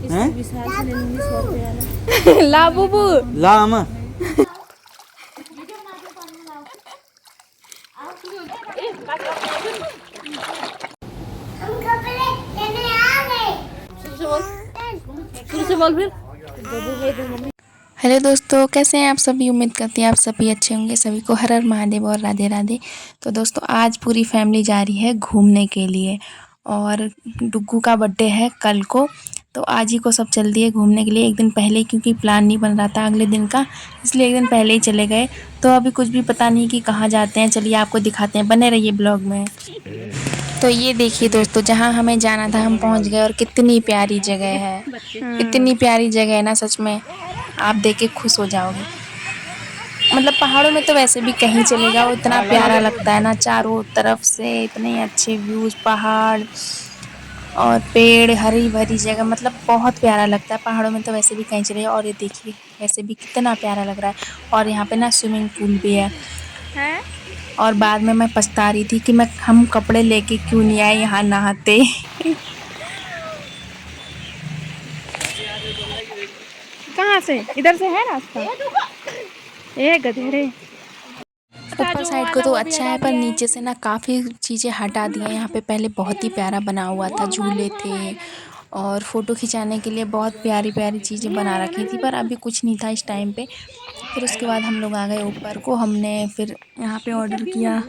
हैं? ला बुबू ला अम्मा हेलो दोस्तों, कैसे हैं आप सभी। उम्मीद करती हैं आप सभी अच्छे होंगे। सभी को हर हर महादेव और राधे राधे। तो दोस्तों, आज पूरी फैमिली जा रही है घूमने के लिए और डुग्गू का बर्थडे है कल को। तो आज ही को सब चल दिए घूमने के लिए, एक दिन पहले, क्योंकि प्लान नहीं बन रहा था अगले दिन का, इसलिए एक दिन पहले ही चले गए। तो अभी कुछ भी पता नहीं कि कहाँ जाते हैं। चलिए आपको दिखाते हैं, बने रहिए ब्लॉग में। तो ये देखिए दोस्तों, जहाँ हमें जाना था हम पहुँच गए और कितनी प्यारी जगह है। इतनी प्यारी जगह है ना, सच में आप देख के खुश हो जाओगे। मतलब पहाड़ों में तो वैसे भी कहीं चले जाओ इतना प्यारा लगता है ना, चारों तरफ से इतने अच्छे व्यूज, पहाड़ और पेड़, हरी भरी जगह, मतलब बहुत प्यारा लगता है। पहाड़ों में तो वैसे भी कहीं चले जाओ। और ये देखिए वैसे भी कितना प्यारा लग रहा है। और यहाँ पे ना स्विमिंग पूल भी है। और बाद में मैं पछता रही थी कि हम कपड़े लेके क्यों नहीं आए यहाँ नहाते। कहाँ से? इधर से है रास्ता? ए गधेड़े। ऊपर साइड को तो अच्छा है, पर नीचे से ना काफ़ी चीज़ें हटा दी हैं। यहाँ पे पहले बहुत ही प्यारा बना हुआ था, झूले थे और फ़ोटो खिंचाने के लिए बहुत प्यारी प्यारी चीज़ें बना रखी थी, पर अभी कुछ नहीं था इस टाइम पे। फिर उसके बाद हम लोग आ गए ऊपर को। हमने फिर यहाँ पे ऑर्डर किया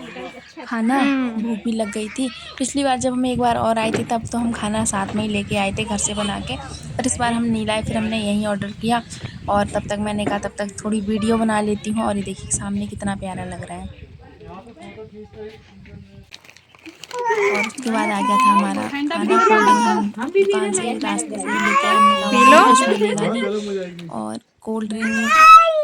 खाना, भूख भी लग गई थी। पिछली बार जब हम एक बार और आए थे तब तो हम खाना साथ में ही लेके आए थे घर से बना के, पर इस बार हम नहीं लाए। फिर हमने यहीं ऑर्डर किया और तब तक मैंने कहा तब तक थोड़ी वीडियो बना लेती हूँ। और ये देखिए सामने कितना प्यारा लग रहा है। और उसके बाद आ गया था हमारा खाना। कोल्ड ड्रिंक हम दुकान से रास्ते से ही लेके आए, हमने कहा कुछ मिलेगा नहीं। और कोल्ड ड्रिंक,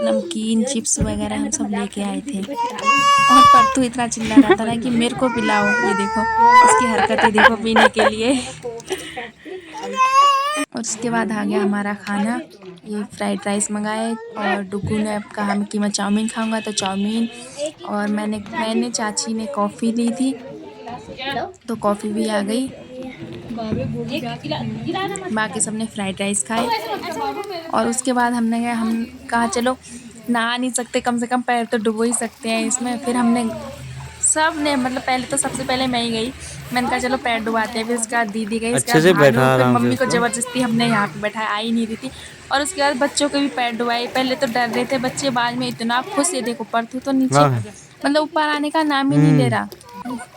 नमकीन, चिप्स वगैरह हम सब लेके आए थे। और परतू इतना चिल्ला रहा था ना कि मेरे को पिलाओ। ये देखो इसकी हरकतें देखो पीने के लिए। और उसके बाद आ गया हमारा खाना। ये फ्राइड राइस मंगाए और डुग्गू ने कहा कि मैं चाउमीन खाऊंगा, तो चाउमीन। और मैंने चाची ने कॉफ़ी ली थी, तो कॉफ़ी भी आ गई। बाकी सबने फ्राइड राइस खाए। और उसके बाद हम कहा चलो नहा नहीं सकते, कम से कम पैर तो डुबो ही सकते हैं इसमें। फिर हमने सब ने, मतलब पहले तो सबसे पहले मैं ही गई। मैंने कहा चलो पैर डुबाते हैं। फिर उसके बाद दीदी गई, उसके अच्छे बाद से भानु, बैठा फिर आराम से मम्मी को उसको। ज़बरदस्ती हमने यहाँ पे बैठाया, आ ही नहीं रही थी। और उसके बाद बच्चों के भी पैर डुबाए। पहले तो डर रहे थे बच्चे, बाद में इतना खुश। ये देखो परतू तो नीचे, हाँ मतलब ऊपर आने का नाम ही नहीं ले रहा।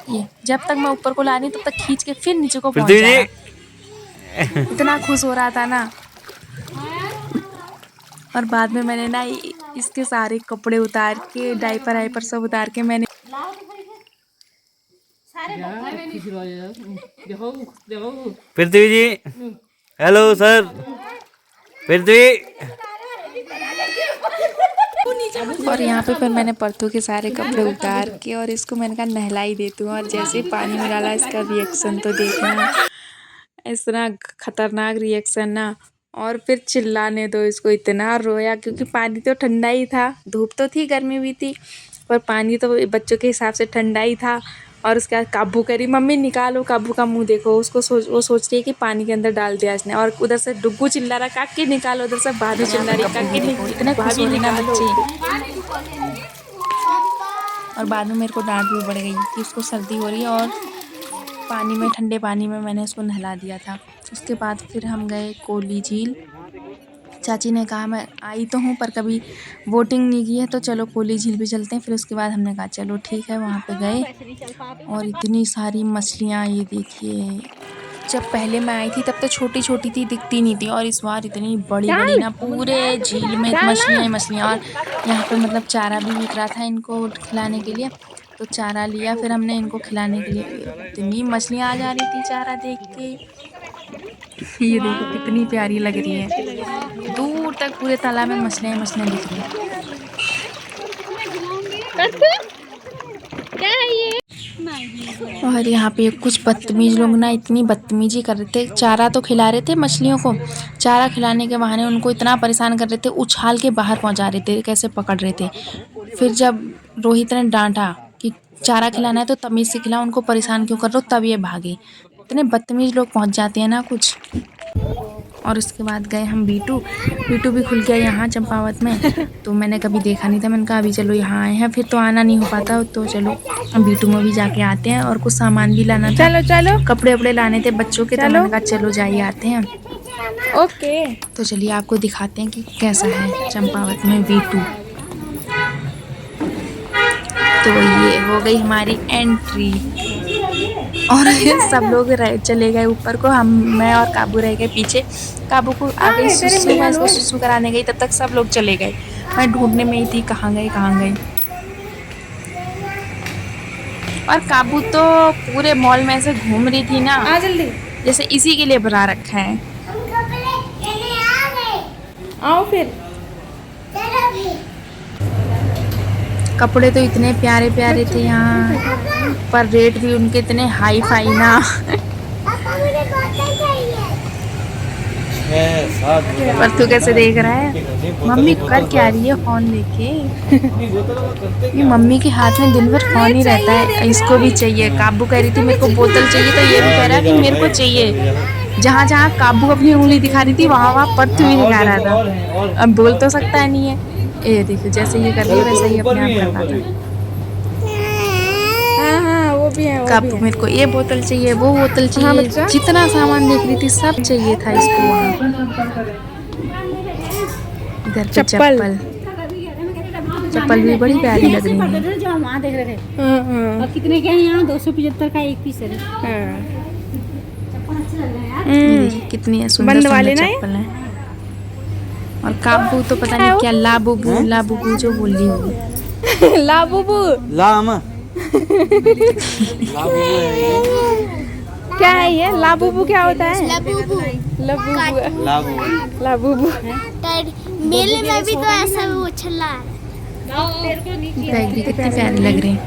ये जब तक मैं ऊपर को ला रही तब तक खींच के फिर नीचे को पहुँच पृथ्वी जा जी। रहा। इतना खुश हो रहा था ना। और बाद में मैंने ना इसके सारे कपड़े उतार के, डायपर वाइपर सब उतार के मैंने पृथ्वी जी, हेलो सर। पृथ्वी और यहाँ पे फिर मैंने परतू के सारे कपड़े उतार के और इसको मैंने कहा नहला ही देती हूँ। और जैसे ही पानी में डाला, इसका रिएक्शन तो देखना, इतना खतरनाक रिएक्शन ना। और फिर चिल्लाने दो इसको, इतना रोया क्योंकि पानी तो ठंडा ही था। धूप तो थी, गर्मी भी थी, पर पानी तो बच्चों के हिसाब से ठंडा ही था। और उसके बाद काबू करी, मम्मी निकालो काबू का मुंह देखो। वो सोच रही है कि पानी के अंदर डाल दिया इसने। और उधर से डुग्गू चिल्ला रहा काकी निकालो, उधर से भाभी चिल्ला रही काकी इतने खुश हो रहे ना बच्चे। और बाद में मेरे को डांट भी पड़ गई कि उसको सर्दी हो रही है। और पानी में, ठंडे पानी में मैंने उसको नहला दिया था। उसके बाद फिर हम गए कोली झील। चाची ने कहा मैं आई तो हूँ पर कभी बोटिंग नहीं की है, तो चलो कोली झील भी चलते हैं। फिर उसके बाद हमने कहा चलो ठीक है, वहाँ पे गए। और इतनी सारी मछलियाँ, ये देखिए। जब पहले मैं आई थी तब तो छोटी छोटी थी, दिखती नहीं थी। और इस बार इतनी बड़ी बड़ी ना, पूरे झील में मछलियाँ ही मछलियाँ। और यहाँ पे मतलब चारा भी बिक रहा था इनको खिलाने के लिए, तो चारा लिया फिर हमने इनको खिलाने के लिए। इतनी मछलियाँ आ जा रही थी चारा देख के। ये देखो कितनी प्यारी लग रही है, दूर तक पूरे तालाब में मछलियाँ ही मछलियाँ दिख रही हैं। क्या है ये? और यहाँ पे कुछ बदतमीज लोग ना इतनी बदतमीजी कर रहे थे। चारा तो खिला रहे थे मछलियों को, चारा खिलाने के बहाने उनको इतना परेशान कर रहे थे, उछाल के बाहर पहुँचा रहे थे, कैसे पकड़ रहे थे। फिर जब रोहित ने डांटा कि चारा खिलाना है तो तमीज़ से खिलाओ, उनको परेशान क्यों कर रहे हो, तब ये भागे। इतने बदतमीज लोग पहुँच जाते हैं ना कुछ। और उसके बाद गए हम B2 भी खुल गया यहाँ चंपावत में। तो मैंने कभी देखा नहीं था, मैंने कहा अभी चलो यहाँ आए हैं, फिर तो आना नहीं हो पाता, तो चलो हम B2 में भी जाके आते हैं। और कुछ सामान भी लाना था, चलो कपड़े वपड़े लाने थे बच्चों के, तो मैंने कहा चलो जाइए आते हैं। ओके। तो चलिए आपको दिखाते हैं कि कैसा है चंपावत में B2। तो ये हो गई हमारी एंट्री और सब लोग चले गए ऊपर को, मैं और काबू रह गए पीछे। काबू को आ गई सुसु, मैं इसको सुसु कराने गई, तब तक सब लोग चले गए। मैं ढूंढने में ही थी कहाँ गए। और काबू तो पूरे मॉल में ऐसे घूम रही थी ना, आ जल्दी, जैसे इसी के लिए बुला रखा है। आओ फिर। कपड़े तो इतने प्यारे प्यारे थे यहाँ, पर रेट भी उनके इतने हाई फाई ना। पर तू कैसे देख रहा है? मम्मी कर क्या रही है फोन लेके? ये मम्मी के हाथ में दिन भर फोन ही रहता है। इसको भी चाहिए। काबू कह रही थी मेरे को बोतल चाहिए, तो ये भी कह रहा है कि मेरे को चाहिए। जहाँ जहाँ काबू अपनी उंगली दिखा रही थी वहाँ वहाँ पर्थु ही दिखा रहा था। अब बोल तो सकता है नहीं है। ये देखो जैसे ये कर रही है वैसे ही अपने आप करता था। हाँ वो भी है, काबू मेरे को ये बोतल चाहिए, वो बोतल चाहिए, जितना सामान देख रही थी सब चाहिए था इसको वहाँ। इधर पे चप्पल भी बड़ी प्यारी लग रही है। जो हम वहाँ देख रहे थे। और कितने के हैं यहाँ? 275 का एक पीस है। चप्पल अच्छे लग रहे हैं यार। कितनी सुंदर सुंदर चप्पल है। और काबू तो पता नहीं क्या लाबूबू जो बोल रही होगी। लाबूबू क्या है ये? लाबूबू क्या होता है? लाबूबू मेले में भी तो ऐसा वो छल्ला है। बैग भी कितने प्यारे लग रहे हैं।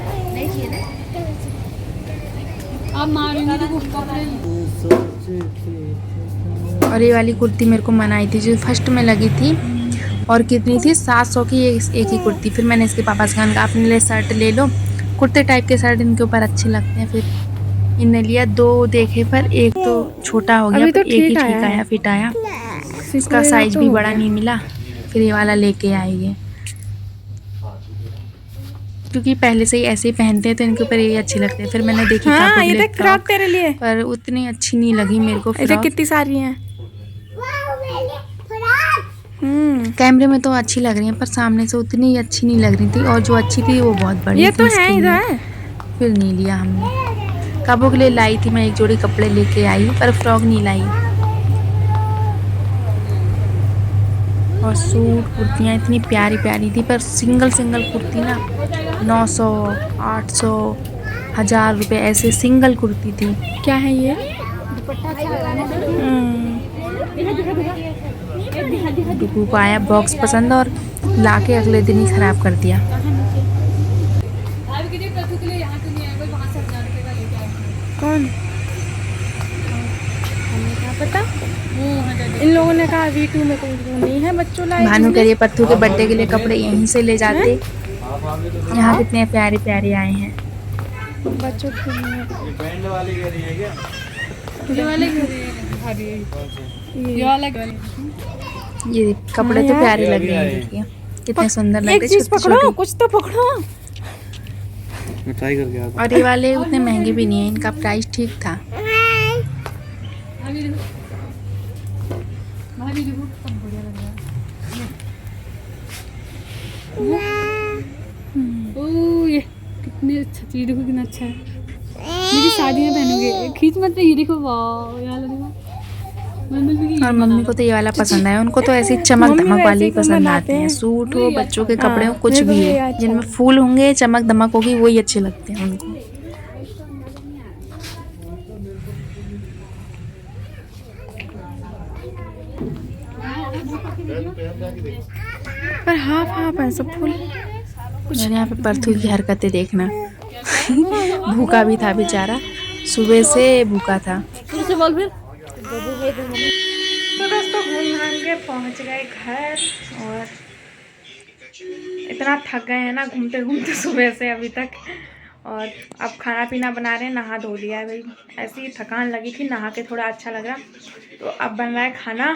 और ये वाली कुर्ती मेरे को मनाई थी जो फर्स्ट में लगी थी, और कितनी थी 700 की एक ही कुर्ती। फिर मैंने इसके पापा से कहा अपने लिए शर्ट ले लो, कुर्ते टाइप के शर्ट इनके ऊपर अच्छे लगते हैं। फिर इनने लिया 2 देखे, पर एक तो छोटा हो गया, तो एक ही ठीक आया, फिट आया। इसका साइज भी बड़ा नहीं मिला, फिर ये वाला लेके आई है। क्योंकि पहले से ही ऐसे ही पहनते हैं तो इनके ऊपर ये अच्छे लगते हैं। फिर मैंने देखी ये फ्रॉक तेरे लिए, पर उतनी अच्छी नहीं लगी मेरे को। फ्रॉक कितनी सारी हैं। कैमरे में तो अच्छी लग रही है, पर सामने से उतनी अच्छी नहीं लग रही थी, और जो अच्छी थी वो बहुत बड़ी ये थी। तो है इधर। फिर नहीं लिया हमने। काबू के लिए लाई थी मैं एक जोड़ी कपड़े लेके आई, पर फ्रॉक नहीं लाई। और सूट कुर्तियाँ इतनी प्यारी प्यारी थी, पर सिंगल कुर्ती ना 900, 800, 1000 रुपये ऐसे सिंगल कुर्ती थी। क्या है ये? डुगू को आया बॉक्स पसंद और लाके अगले दिन ही खराब कर दिया। कौन? हमें क्या पता, इन लोगों ने कहा V2 में कोई नहीं है बच्चों लाए। भानु करिए पत्थू के बर्थडे के लिए कपड़े यहीं से ले जाते। यहाँ कितने प्यारे प्यारे आए हैं बच्चों के लिए। ये कपड़े तो प्यारे लग रहे हैं, देखिए कितने सुंदर लग रहे हैं। एक चीज पकड़ो, कुछ तो पकड़ो। मैं ट्राई करके आता। और ये वाले उतने महंगे भी नहीं है, इनका प्राइस ठीक था। ये कितने अच्छा चीज, देखो कितना अच्छा है। मेरी शादी में पहनोगे, खींच मत, ये देखो वाह यार। और मम्मी को तो ये वाला पसंद आया, उनको तो ऐसी चमक धमक वाले ही पसंद आते हैं। सूट हो, बच्चों के कपड़े हो, कुछ भी है जिनमें फूल होंगे, चमक धमक होगी, वही अच्छे लगते हैं उनको। पर हाफ है सब फूल। कुछ यहाँ पे पर्थू की हरकतें देखना। भूखा भी था बेचारा, सुबह से भूखा था। तो दोस्तों घूम घाम के पहुँच गए घर, और इतना थक गए हैं ना घूमते घूमते सुबह से अभी तक। और अब खाना पीना बना रहे हैं, नहा धो लिया है भाई, ऐसी थकान लगी थी, नहा के थोड़ा अच्छा लग रहा। तो अब बन रहा है खाना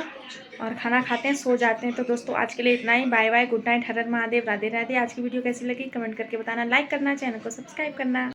और खाना खाते हैं, सो जाते हैं। तो दोस्तों आज के लिए इतना ही, बाय बाय, गुड नाइट, हर हर महादेव, राधे राधे। आज की वीडियो कैसी लगी कमेंट करके बताना, लाइक करना, चैनल को सब्सक्राइब करना।